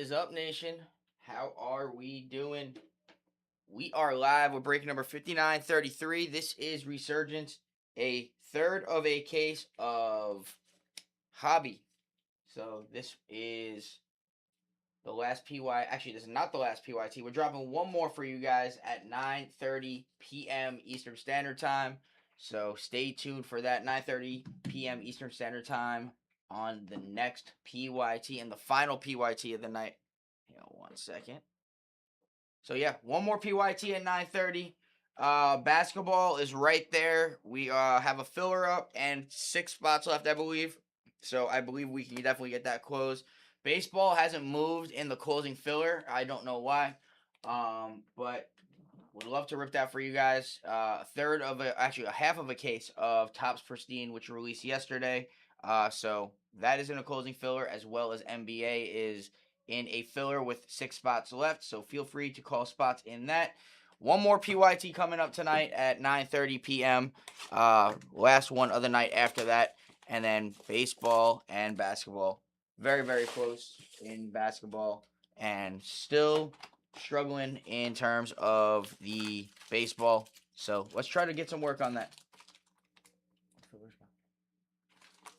is up, nation? How are we doing? We are live with break number 5933. This is Resurgence, a third of a case of hobby. So this is the last PY. Actually, this is not the last PYT. We're dropping one more for you guys at 9:30 p.m. Eastern Standard Time. So stay tuned for that 9:30 p.m. Eastern Standard Time on the next PYT and the final PYT of the night. Hang on 1 second. So yeah, one more PYT at 9:30. Basketball is right there. We have a filler up and 6 spots left, I believe. So I believe we can definitely get that closed. Baseball hasn't moved in the closing filler. I don't know why. But would love to rip that for you guys. A half of a case of Topps Pristine, which released yesterday. So that is in a closing filler, as well as NBA is in a filler with 6 spots left. So feel free to call spots in that. One more PYT coming up tonight at 9:30 p.m. Last one of the night after that. And then baseball and basketball. Very, very close in basketball. And still struggling in terms of the baseball. So let's try to get some work on that.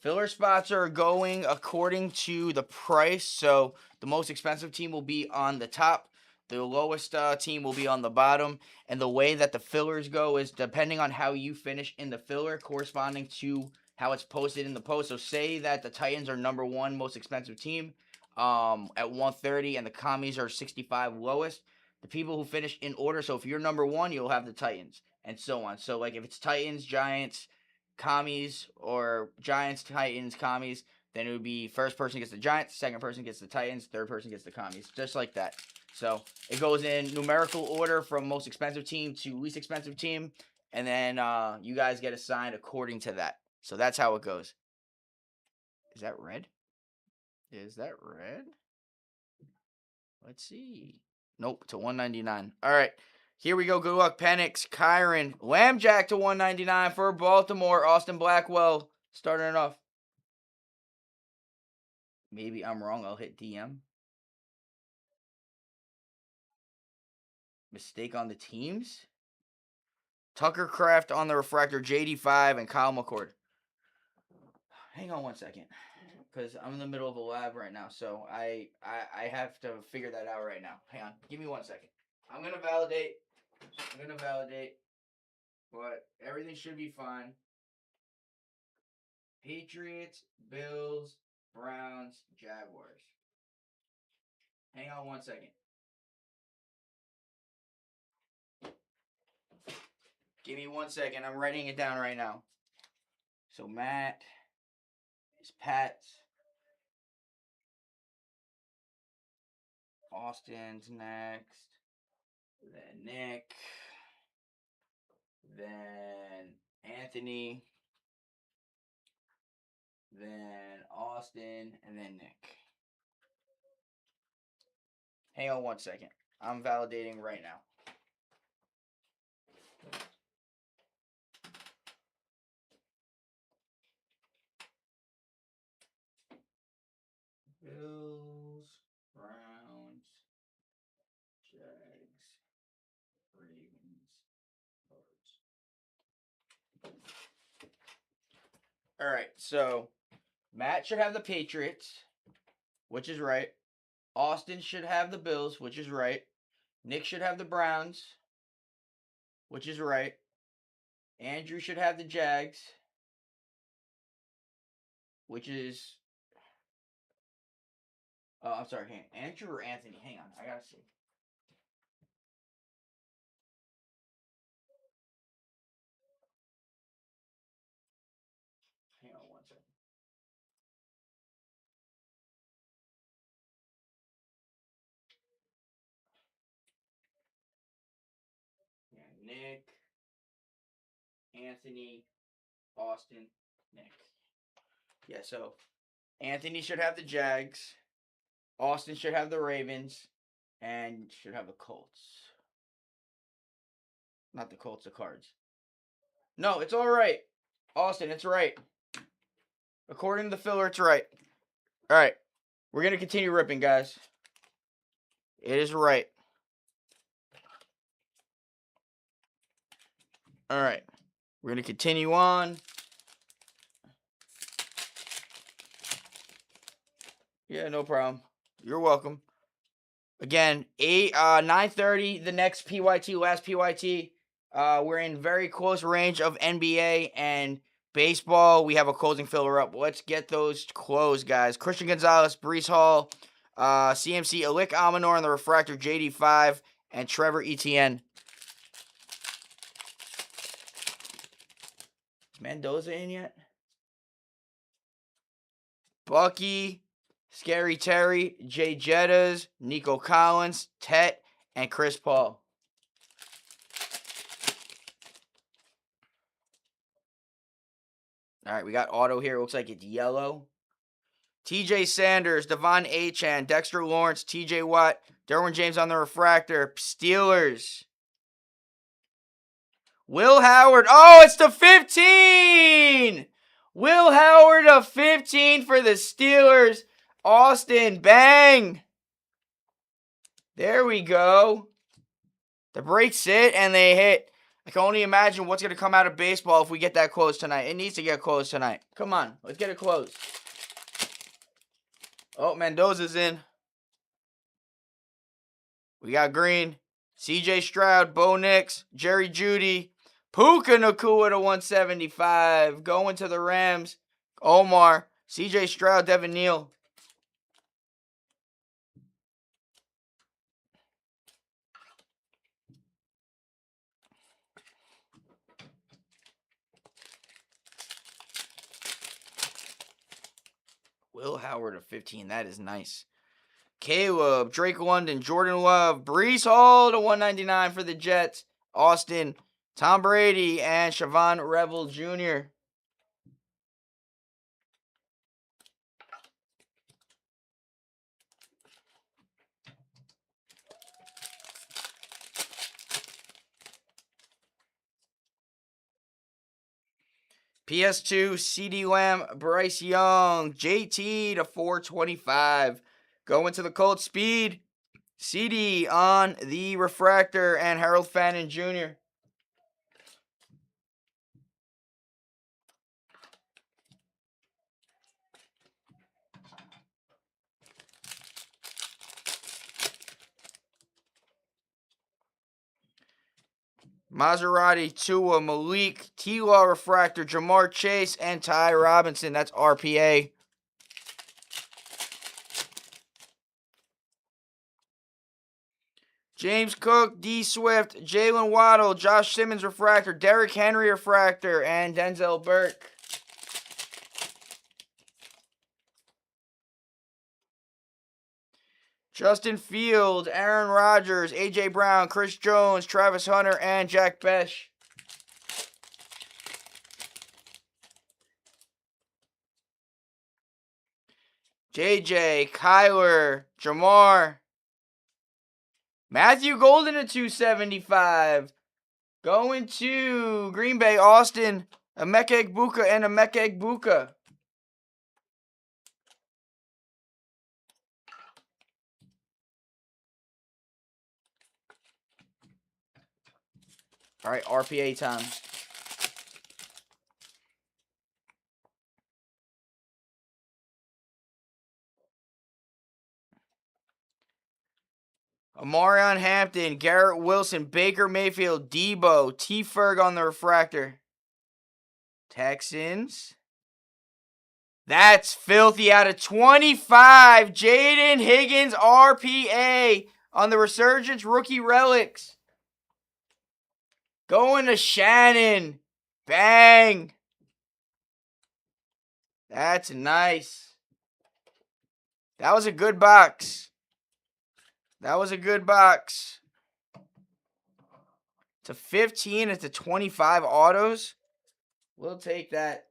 Filler spots are going according to the price. So the most expensive team will be on the top. The lowest team will be on the bottom. And the way that the fillers go is depending on how you finish in the filler, corresponding to how it's posted in the post. So say that the Titans are number 1 most expensive team at 130 and the Commies are 65 lowest. The people who finish in order, so if you're number 1, you'll have the Titans and so on. So like if it's Titans, Giants, Commies, or Giants, Titans, Commies, then it would be first person gets the Giants, second person gets the Titans, third person gets the Commies, just like that. So it goes in numerical order from most expensive team to least expensive team, and then you guys get assigned according to that. So that's how it goes. Is that red? Is that red? Let's see. Nope, to 199. All right. Here we go. Good luck, Penix, Kyron, Lambjack to 199 for Baltimore. Austin Blackwell starting it off. Maybe I'm wrong. I'll hit DM. Mistake on the teams. Tucker Kraft on the refractor, JD5, and Kyle McCord. Hang on 1 second, because I'm in the middle of a lab right now, so I have to figure that out right now. Hang on. Give me 1 second. I'm going to validate, but everything should be fine. Patriots, Bills, Browns, Jaguars. Hang on 1 second. Give me 1 second. I'm writing it down right now. So Matt is Pats. Austin's next. Then Nick. Then Anthony. Then Austin. And then Nick. Hang on 1 second. I'm validating right now. Bills, Browns, Jags, Ravens, Birds. All right, so Matt should have the Patriots, which is right. Austin should have the Bills, which is right. Nick should have the Browns, which is right. Andrew should have the Jags, which is... I'm sorry, Andrew or Anthony? Hang on, I gotta see. Hang on 1 second. Yeah, Nick, Anthony, Austin, Nick. Yeah, so Anthony should have the Jags. Austin should have the Ravens. And should have the Colts. Not the Colts, the Cards. No, it's all right. Austin, it's right. According to the filler, it's right. All right. We're going to continue ripping, guys. It is right. All right. We're going to continue on. Yeah, no problem. You're welcome. Again, 9:30, the next PYT, last PYT. We're in very close range of NBA and baseball. We have a closing filler up. Let's get those closed, guys. Christian Gonzalez, Brees Hall, CMC, Alik Amanor on the refractor, JD5, and Trevor Etienne. Is Mendoza in yet? Bucky, Scary Terry, Jay Jettas, Nico Collins, Tet, and Chris Paul. All right, we got auto here. Looks like it's yellow. TJ Sanders, Devon Achane, Dexter Lawrence, TJ Watt, Derwin James on the refractor. Steelers. Will Howard. Oh, it's the 15! Will Howard, a 15 for the Steelers. Austin, bang! There we go. The breaks hit and they hit. I can only imagine what's going to come out of baseball if we get that close tonight. It needs to get close tonight. Come on, let's get it close. Oh, Mendoza's in. We got Green, CJ Stroud, Bo Nix, Jerry Jeudy, Puka Nacua to 175. Going to the Rams. Omar, CJ Stroud, Devin Neal. Will Howard of 15. That is nice. Caleb, Drake London, Jordan Love, Brees Hall to 199 for the Jets. Austin, Tom Brady, and Siobhan Revel Jr. PS2, CeeDee Lamb, Bryce Young, JT to 425. Going to the Colts. Speed, CD on the refractor, and Harold Fannin Jr. Maserati, Tua, Malik, T-Law refractor, Jamar Chase, and Ty Robinson. That's RPA. James Cook, D. Swift, Jalen Waddle, Josh Simmons refractor, Derrick Henry refractor, and Denzel Burke. Justin Fields, Aaron Rodgers, A.J. Brown, Chris Jones, Travis Hunter, and Jack Besh. JJ, Kyler, Jamar. Matthew Golden at 275. Going to Green Bay, Austin, Emeka Egbuka, and Emeka Egbuka. All right, RPA time. Amarion Hampton, Garrett Wilson, Baker Mayfield, Debo, T. Ferg on the refractor. Texans. That's filthy out of 25. Jaden Higgins, RPA on the Resurgence rookie relics. Going to Shannon. Bang. That's nice. That was a good box. That was a good box. To 15 at the 25 autos. We'll take that.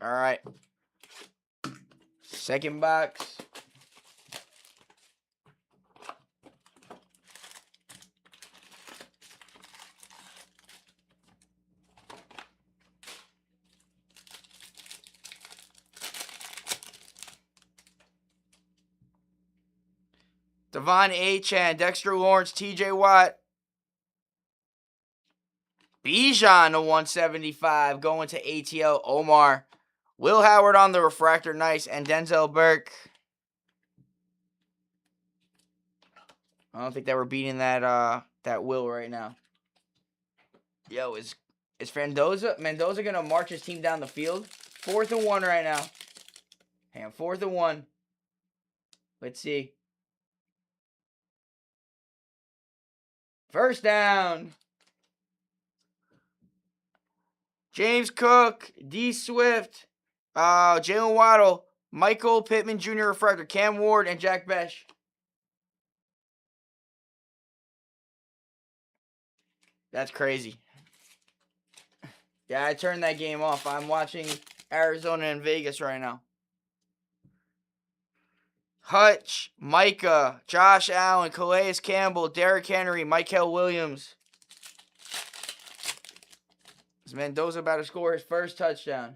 All right. Second box. Devon Achane, Dexter Lawrence, TJ Watt. Bijan to 175 going to ATL Omar. Will Howard on the refractor, nice. And Denzel Burke. I don't think that we're beating that Will right now. Yo, is Mendoza gonna march his team down the field? 4th and 1 right now. Hang on, 4th and 1. Let's see. First down. James Cook, D. Swift, Jalen Waddle, Michael Pittman Jr. refractor, Cam Ward, and Jack Besh. That's crazy. Yeah, I turned that game off. I'm watching Arizona and Vegas right now. Hutch, Micah, Josh Allen, Calais Campbell, Derrick Henry, Michael Williams. Is Mendoza about to score his first touchdown?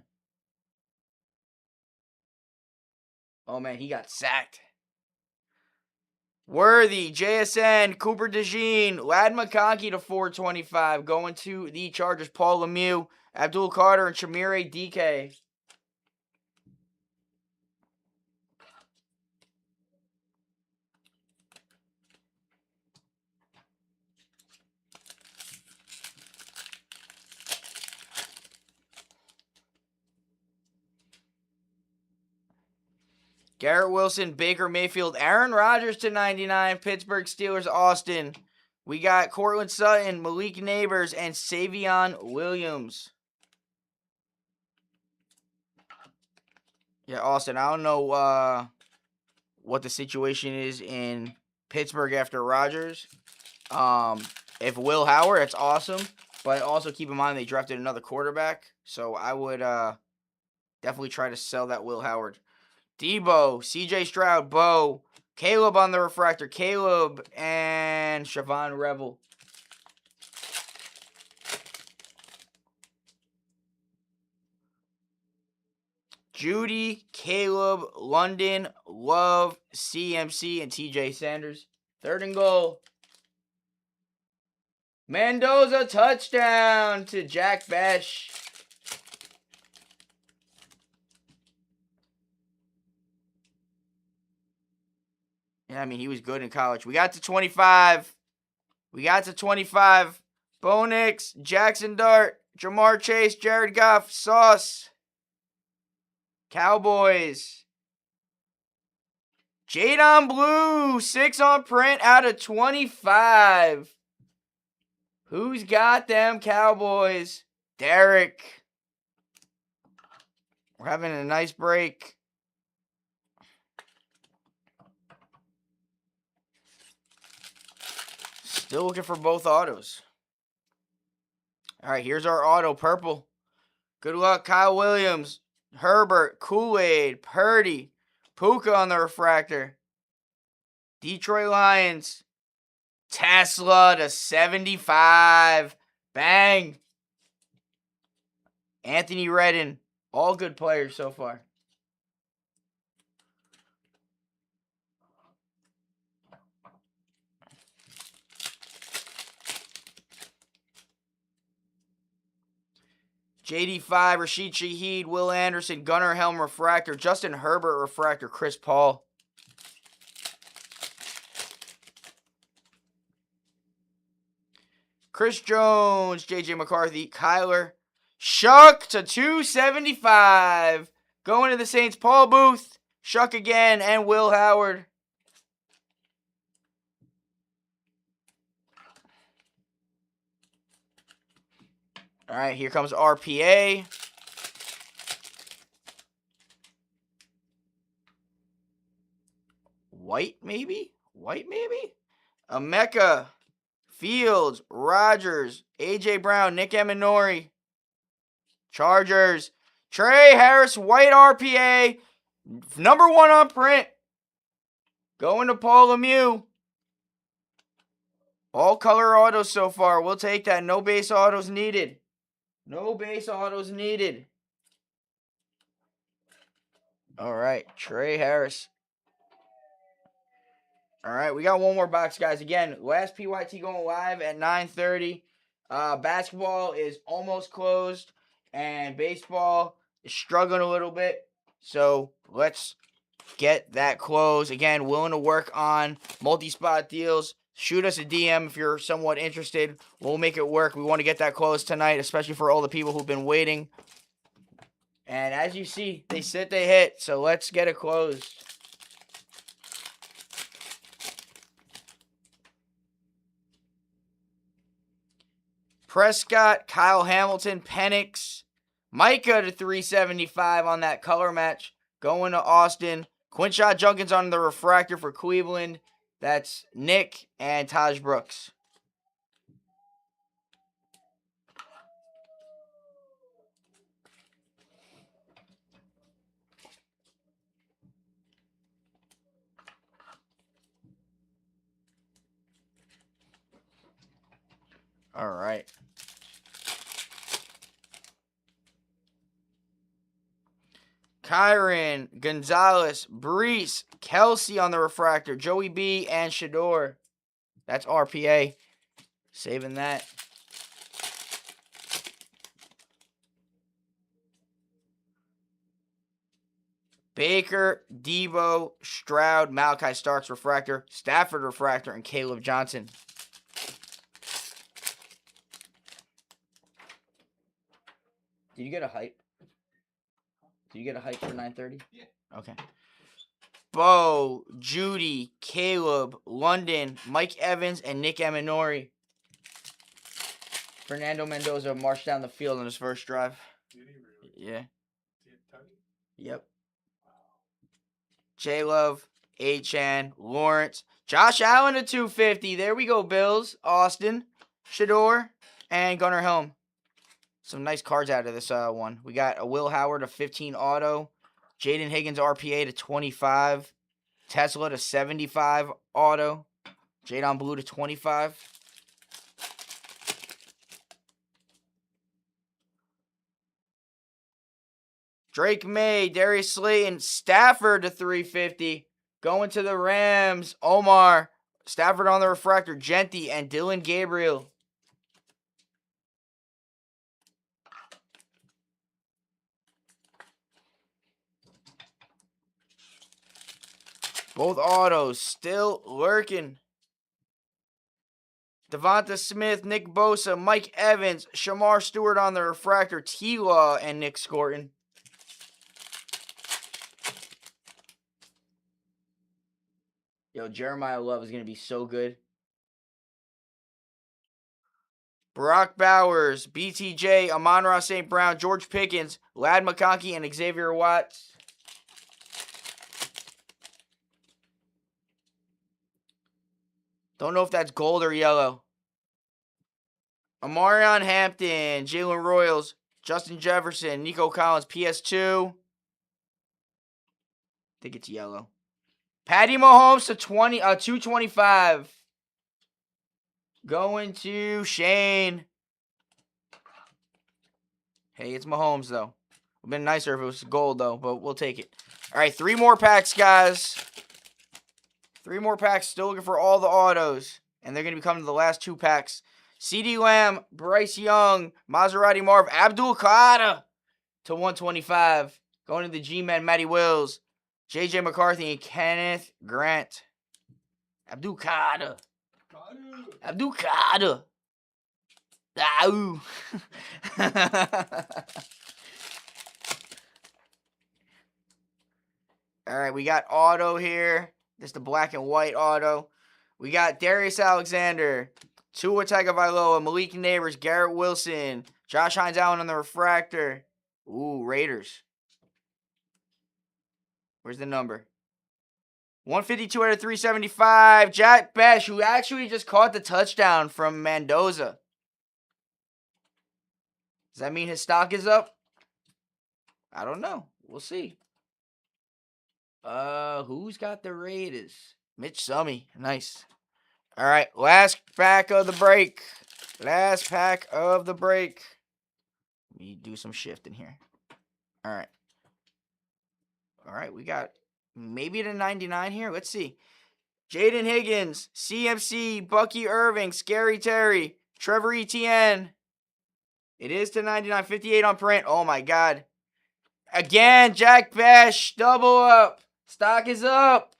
Oh, man, he got sacked. Worthy, JSN, Cooper DeJean, Lad McConkey to 425. Going to the Chargers, Paul Lemieux, Abdul Carter, and Shamire DK. Garrett Wilson, Baker Mayfield, Aaron Rodgers to 99, Pittsburgh Steelers, Austin. We got Cortland Sutton, Malik Neighbors, and Savion Williams. Yeah, Austin, I don't know what the situation is in Pittsburgh after Rodgers. If Will Howard, it's awesome. But also keep in mind they drafted another quarterback. So I would definitely try to sell that Will Howard. Debo, CJ Stroud, Bo, Caleb on the refractor, Caleb, and Siobhan Revel. Judy, Caleb, London, Love, CMC, and TJ Sanders. 3rd and goal. Mendoza touchdown to Jack Besh. Yeah, I mean, he was good in college. We got to 25. Bo Nix, Jackson Dart, Jamar Chase, Jared Goff, Sauce. Cowboys. Jadon Blue, 6 on print out of 25. Who's got them Cowboys? Derek. We're having a nice break. Still looking for both autos. All right, here's our auto, purple. Good luck, Kyle Williams, Herbert, Kool-Aid, Purdy, Puka on the refractor. Detroit Lions, Tesla to 75. Bang. Anthony Redden, all good players so far. JD5, Rashid Shaheed, Will Anderson, Gunnar Helm refractor, Justin Herbert refractor, Chris Paul. Chris Jones, JJ McCarthy, Kyler Shuck to 275. Going to the Saints, Paul Booth, Shuck again, and Will Howard. All right, here comes RPA. White, maybe? Emeka, Fields, Rodgers, A.J. Brown, Nick Eminori. Chargers, Trey Harris, white RPA. Number 1 on print. Going to Paul Lemieux. All color autos so far. We'll take that. No base autos needed. All right, Trey Harris. All right, we got one more box, guys. Again, last PYT going live at 9:30. Basketball is almost closed, and baseball is struggling a little bit. So let's get that closed. Again, willing to work on multi-spot deals. Shoot us a DM if you're somewhat interested. We'll make it work. We want to get that closed tonight, especially for all the people who've been waiting. And as you see, they sit, they hit. So let's get it closed. Prescott, Kyle Hamilton, Penix, Micah to 375 on that color match. Going to Austin. Quinshot Junkins on the refractor for Cleveland. That's Nick and Taj Brooks. All right. Kyron, Gonzalez, Brees, Kelsey on the refractor, Joey B, and Shador. That's RPA. Saving that. Baker, Debo, Stroud, Malachi Starks refractor, Stafford refractor, and Caleb Johnson. Did you get a hype? Did you get a hype for 9:30? Yeah. Okay. Bo, Judy, Caleb, London, Mike Evans, and Nick Eminori. Fernando Mendoza marched down the field on his first drive. Did he really? Yeah. Did he touch it? Yep. Wow. J-Love, Achan, Lawrence, Josh Allen to 250. There we go, Bills, Austin, Shador, and Gunnar Helm. Some nice cards out of this one. We got a Will Howard to 15 auto, Jaden Higgins RPA to 25, Tesla to 75 auto, Jadon Blue to 25. Drake May, Darius Slayton, Stafford to 350. Going to the Rams, Omar, Stafford on the refractor, Genty, and Dylan Gabriel. Both autos still lurking. Devonta Smith, Nick Bosa, Mike Evans, Shamar Stewart on the refractor, T-Law, and Nick Scorton. Yo, Jeremiah Love is going to be so good. Brock Bowers, BTJ, Amon-Ra St. Brown, George Pickens, Lad McConkey, and Xavier Watts. Don't know if that's gold or yellow. Amarion Hampton, Jalen Royals, Justin Jefferson, Nico Collins, PS2. I think it's yellow. Patty Mahomes to 225. Going to Shane. Hey, it's Mahomes, though. It would have been nicer if it was gold, though, but we'll take it. All right, 3 more packs, guys. 3 more packs. Still looking for all the autos. And they're going to be coming to the last 2 packs. CeeDee Lamb, Bryce Young, Maserati Marv, Abdul Qadir to 125. Going to the G-Men, Matty Wills, J.J. McCarthy, and Kenneth Grant. Abdul Qadir. Abdul Qadir. Ow. All right, we got auto here. This is the black and white auto. We got Darius Alexander, Tua Tagovailoa, Malik Neighbors, Garrett Wilson, Josh Hines Allen on the refractor. Ooh, Raiders. Where's the number? 152 out of 375. Jack Bech, who actually just caught the touchdown from Mendoza. Does that mean his stock is up? I don't know. We'll see. Who's got the Raiders? Mitch Summy. Nice. All right, last pack of the break. Last pack of the break. Let me do some shifting here. All right. All right, we got maybe to 99 here. Let's see. Jaden Higgins, CMC, Bucky Irving, Scary Terry, Trevor Etienne. It is to 99, 58 on print. Oh my God. Again, Jack Bash, double up. Stock is up.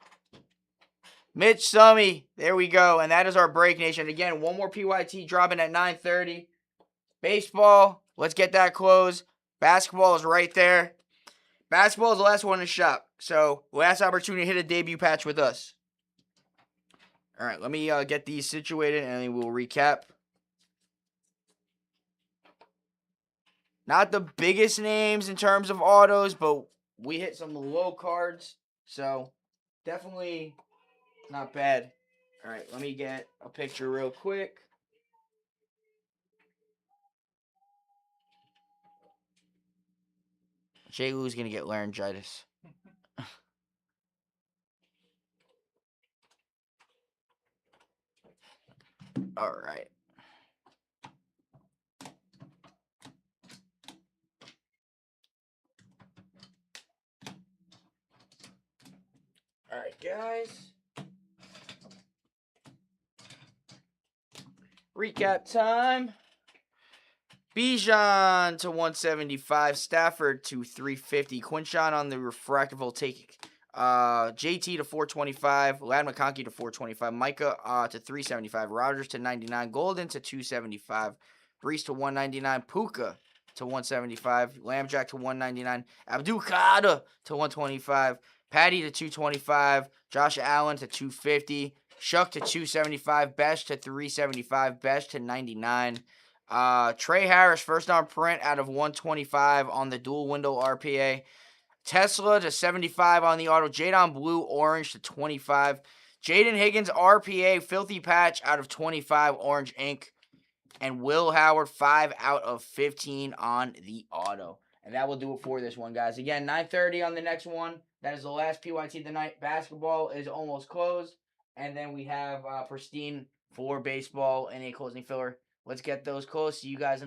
Mitch Summy. There we go. And that is our break, nation. Again, one more PYT dropping at 9:30. Baseball, let's get that closed. Basketball is right there. Basketball is the last one to shop. So, last opportunity to hit a debut patch with us. All right, let me get these situated and then we'll recap. Not the biggest names in terms of autos, but we hit some low cards. So, definitely not bad. All right, let me get a picture real quick. Jay Lou's going to get laryngitis. All right. All right, guys. Recap time. Bijan to 175. Stafford to 350. Quinshon on the refractive will take JT to 425. Lad McConkey to 425. Micah to 375. Rodgers to 99. Golden to 275. Brees to 199. Puka to 175. Lambjack to 199. Abdul Qadir to 125. Patty to 225. Josh Allen to 250. Shuck to 275. Besh to 375. Besh to 99. Trey Harris, first on print out of 125 on the dual window RPA. Tesla to 75 on the auto. Jadon Blue, orange to 25. Jaden Higgins, RPA, filthy patch out of 25, orange ink. And Will Howard, 5 out of 15 on the auto. And that will do it for this one, guys. Again, 9:30 on the next one. That is the last PYT of the night. Basketball is almost closed. And then we have Pristine for baseball and a closing filler. Let's get those close. See you guys in